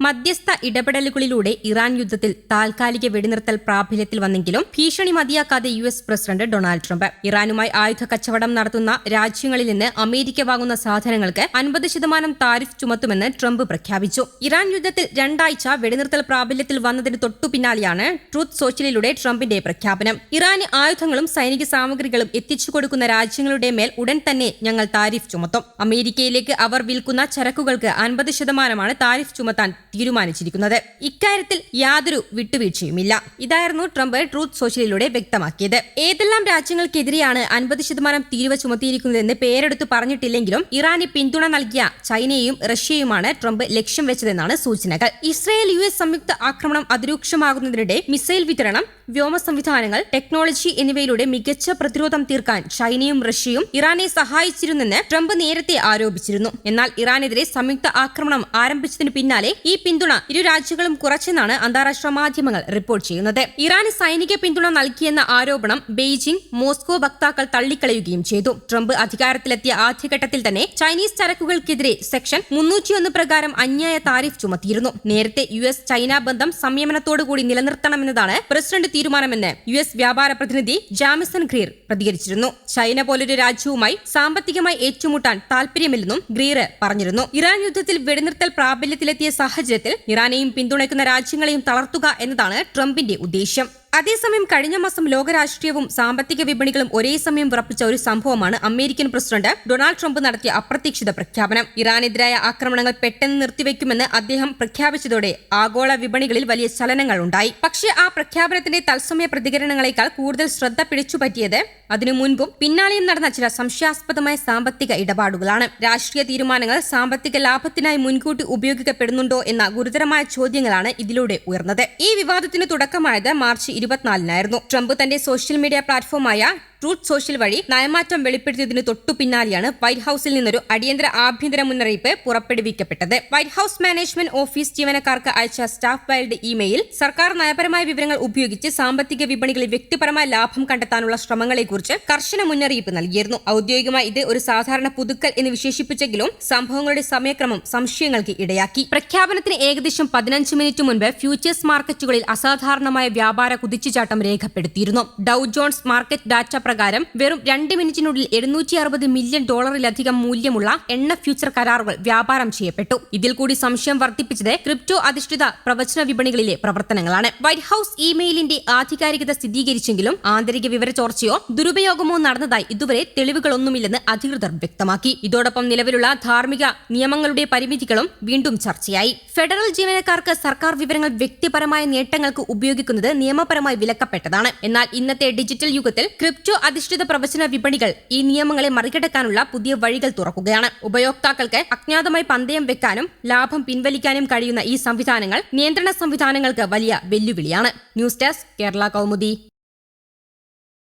മധ്യസ്ഥ ഇടപെടലുകളിലൂടെ ഇറാൻ യുദ്ധത്തിൽ താൽക്കാലിക വെടിനിർത്തൽ പ്രാബല്യത്തിൽ വന്നെങ്കിലും ഭീഷണി മതിയാക്കാതെ യു.എസ്. President Donald Trump. ഇറാനുമായി ആയുധ കച്ചവടം നടത്തുന്ന രാജ്യങ്ങളിൽ നിന്ന് അമേരിക്ക വാങ്ങുന്ന സാധനങ്ങൾക്ക് 50% താരിഫ് ചുമത്തുമെന്ന് ട്രംപ് പ്രഖ്യാപിച്ചു. ഇറാൻ യുദ്ധത്തിൽ 2 ആഴ്ച വെടിനിർത്തൽ പ്രാബല്യത്തിൽ വന്നതിന് തൊട്ടുപിന്നാലെയാണ് ട്രൂത്ത് സോഷ്യലിലൂടെ ട്രംപിന്റെ പ്രഖ്യാപനം. ഇറാന് ആയുധങ്ങളും സൈനിക സാമഗ്രികളും എത്തിച്ചു കൊടുക്കുന്ന രാജ്യങ്ങളുടെ മേൽ ഉടൻ തന്നെ ഞങ്ങൾ താരിഫ് ചുമത്തും. അമേരിക്കയിലേക്ക് അവർ വിൽക്കുന്ന ചരക്കുകൾക്ക് 50% താരിഫ് ചുമത്താൻ തീരുമാനിച്ചിരിക്കുന്നത്. ഇക്കാര്യത്തിൽ യാതൊരു വിട്ടുവീഴ്ചയുമില്ല. ഇതായിരുന്നു ട്രംപ് ട്രൂത്ത് സോഷ്യലിലൂടെ വ്യക്തമാക്കിയത്. ഏതെല്ലാം രാജ്യങ്ങൾക്കെതിരെയാണ് 50% തീരുവ ചുമത്തിയിരിക്കുന്നതെന്ന് പേരെടുത്ത് പറഞ്ഞിട്ടില്ലെങ്കിലും ഇറാന് പിന്തുണ നൽകിയ ചൈനയും റഷ്യയുമാണ് ട്രംപ് ലക്ഷ്യം വെച്ചതെന്നാണ് സൂചനകൾ. Israel US. സംയുക്ത ആക്രമണം അതിരൂക്ഷമാകുന്നതിനിടെ മിസൈൽ വിതരണം, വ്യോമ സംവിധാനങ്ങൾ, ടെക്നോളജി എന്നിവയിലൂടെ മികച്ച പ്രതിരോധം തീർക്കാൻ ചൈനയും റഷ്യയും ഇറാനെ സഹായിച്ചിരുന്നെന്ന് ട്രംപ് നേരത്തെ ആരോപിച്ചിരുന്നു. എന്നാൽ ഇറാനെതിരെ സംയുക്ത ആക്രമണം ആരംഭിച്ചതിനു പിന്നാലെ ഈ പിന്തുണ ഇരു രാജ്യങ്ങളും കുറച്ചെന്നാണ് അന്താരാഷ്ട്ര മാധ്യമങ്ങൾ റിപ്പോർട്ട് ചെയ്യുന്നത്. ഇറാന് സൈനിക പിന്തുണ നൽകിയെന്ന ആരോപണം ബെയ്ജിംഗ്, മോസ്കോ വക്താക്കൾ തള്ളിക്കളയുകയും ചെയ്തു. ട്രംപ് അധികാരത്തിലെത്തിയ ആദ്യഘട്ടത്തിൽ തന്നെ ചൈനീസ് ചരക്കുകൾക്കെതിരെ സെക്ഷൻ 301 പ്രകാരം അന്യായ താരിഫ് ചുമത്തിയിരുന്നു. നേരത്തെ യു.എസ്. ചൈന ബന്ധം സംയമനത്തോടുകൂടി നിലനിർത്തണമെന്നതാണ് പ്രസിഡന്റ് തീരുമാനമെന്ന് യു.എസ്. വ്യാപാര പ്രതിനിധി ജാമിസൺ ഗ്രീർ പ്രതികരിച്ചിരുന്നു. ചൈന പോലൊരു രാജ്യവുമായി സാമ്പത്തികമായി ഏറ്റുമുട്ടാൻ താൽപര്യമില്ലെന്നും ഗ്രീർ പറഞ്ഞിരുന്നു. ഇറാൻ യുദ്ധത്തിൽ വെടിനിർത്തൽ പ്രാബല്യത്തിലെത്തിയ സാഹചര്യത്തിൽ ഇറാനെയും പിന്തുണയ്ക്കുന്ന രാജ്യങ്ങളെയും തളർത്തുക എന്നതാണ് ട്രംപിന്റെ ഉദ്ദേശ്യം. അതേസമയം കഴിഞ്ഞ മാസം ലോകരാഷ്ട്രീയവും സാമ്പത്തിക വിപണികളും ഒരേ സമയം വിറപ്പിച്ച ഒരു സംഭവമാണ് അമേരിക്കൻ പ്രസിഡന്റ് ഡൊണാൾഡ് ട്രംപ് നടത്തിയ അപ്രതീക്ഷിത പ്രഖ്യാപനം. ഇറാനെതിരായ ആക്രമണങ്ങൾ പെട്ടെന്ന് നിർത്തിവെക്കുമെന്ന് അദ്ദേഹം പ്രഖ്യാപിച്ചതോടെ ആഗോള വിപണികളിൽ വലിയ ചലനങ്ങൾ ഉണ്ടായി. പക്ഷേ ആ പ്രഖ്യാപനത്തിന്റെ തത്സമയ പ്രതികരണങ്ങളെക്കാൾ കൂടുതൽ ശ്രദ്ധ പിടിച്ചുപറ്റിയത് അതിനു മുൻപും പിന്നാലെയും നടന്ന ചില സംശയാസ്പദമായ സാമ്പത്തിക ഇടപാടുകളാണ്. രാഷ്ട്രീയ തീരുമാനങ്ങൾ സാമ്പത്തിക ലാഭത്തിനായി മുൻകൂട്ടി ഉപയോഗിക്കപ്പെടുന്നുണ്ടോ എന്ന ഗുരുതരമായ ചോദ്യങ്ങളാണ് ഇതിലൂടെ ഉയർന്നത്. ഈ വിവാദത്തിന് തുടക്കമായത് മാർച്ച് 24-നായിരുന്നു. ട്രംപ് തന്റെ സോഷ്യൽ മീഡിയ പ്ലാറ്റ്ഫോമായ ട്രൂത്ത് സോഷ്യൽ വഴി നയമാറ്റം വെളിപ്പെടുത്തിയതിനു തൊട്ടു പിന്നാലെയാണ് വൈറ്റ് ഹൌസിൽ നിന്നൊരു അടിയന്തര ആഭ്യന്തര മുന്നറിയിപ്പ് പുറപ്പെടുവിക്കപ്പെട്ടത്. വൈറ്റ് ഹൌസ് മാനേജ്മെന്റ് ഓഫീസ് ജീവനക്കാർക്ക് അയച്ച സ്റ്റാഫ് വൈൽഡ് ഇമെയിൽ സർക്കാർ നയപരമായ വിവരങ്ങൾ ഉപയോഗിച്ച് സാമ്പത്തിക വിപണികളിൽ വ്യക്തിപരമായ ലാഭം കണ്ടെത്താനുള്ള ശ്രമങ്ങളെക്കുറിച്ച് കർശന മുന്നറിയിപ്പ് നൽകിയിരുന്നു. ഔദ്യോഗികമായി ഇത് ഒരു സാധാരണ പുതുക്കൽ എന്ന് വിശേഷിപ്പിച്ചെങ്കിലും സംഭവങ്ങളുടെ സമയക്രമം സംശയങ്ങൾക്ക് ഇടയാക്കി. പ്രഖ്യാപനത്തിന് ഏകദേശം 15 മിനിറ്റ് മുൻപ് ഫ്യൂച്ചേഴ്സ് മാർക്കറ്റുകളിൽ അസാധാരണമായ വ്യാപാര കുതിച്ചുചാട്ടം രേഖപ്പെടുത്തിയിരുന്നു. ഡൗ ജോൺസ് മാർക്കറ്റ് ഡാറ്റ പ്രകാരം വെറും 2 മിനിറ്റിനുള്ളിൽ $760 മില്യൺ മൂല്യമുള്ള എണ്ണ ഫ്യൂച്ചർ കരാറുകൾ വ്യാപാരം ചെയ്യപ്പെട്ടു. ഇതിൽ കൂടി സംശയം വർദ്ധിപ്പിച്ചത് ക്രിപ്റ്റോ അധിഷ്ഠിത പ്രവചന വിപണികളിലെ പ്രവർത്തനങ്ങളാണ്. വൈറ്റ് ഹൌസ് ഇമെയിലിന്റെ ആധികാരികത സ്ഥിരീകരിച്ചെങ്കിലും ആന്തരിക വിവര ചോർച്ചയോ ദുരുപയോഗമോ നടന്നതായി ഇതുവരെ തെളിവുകളൊന്നുമില്ലെന്ന് അധികൃതർ വ്യക്തമാക്കി. ഇതോടൊപ്പം നിലവിലുള്ള ധാർമ്മിക നിയമങ്ങളുടെ പരിമിതികളും വീണ്ടും ചർച്ചയായി. ഫെഡറൽ ജീവനക്കാർക്ക് സർക്കാർ വിവരങ്ങൾ വ്യക്തിപരമായ നേട്ടങ്ങൾക്ക് ഉപയോഗിക്കുന്നത് നിയമപരമായി വിലക്കപ്പെട്ടതാണ്. എന്നാൽ ഇന്നത്തെ ഡിജിറ്റൽ യുഗത്തിൽ ക്രിപ്റ്റോ അധിഷ്ഠിത പ്രവചന വിപണികൾ ഈ നിയമങ്ങളെ മറികടക്കാനുള്ള പുതിയ വഴികൾ തുറക്കുകയാണ്. ഉപയോക്താക്കൾക്ക് അജ്ഞാതമായി പന്തയം വെക്കാനും ലാഭം പിൻവലിക്കാനും കഴിയുന്ന ഈ സംവിധാനങ്ങൾ നിയന്ത്രണ സംവിധാനങ്ങൾക്ക് വലിയ വെല്ലുവിളിയാണ്. News desk Kerala Kaumudi.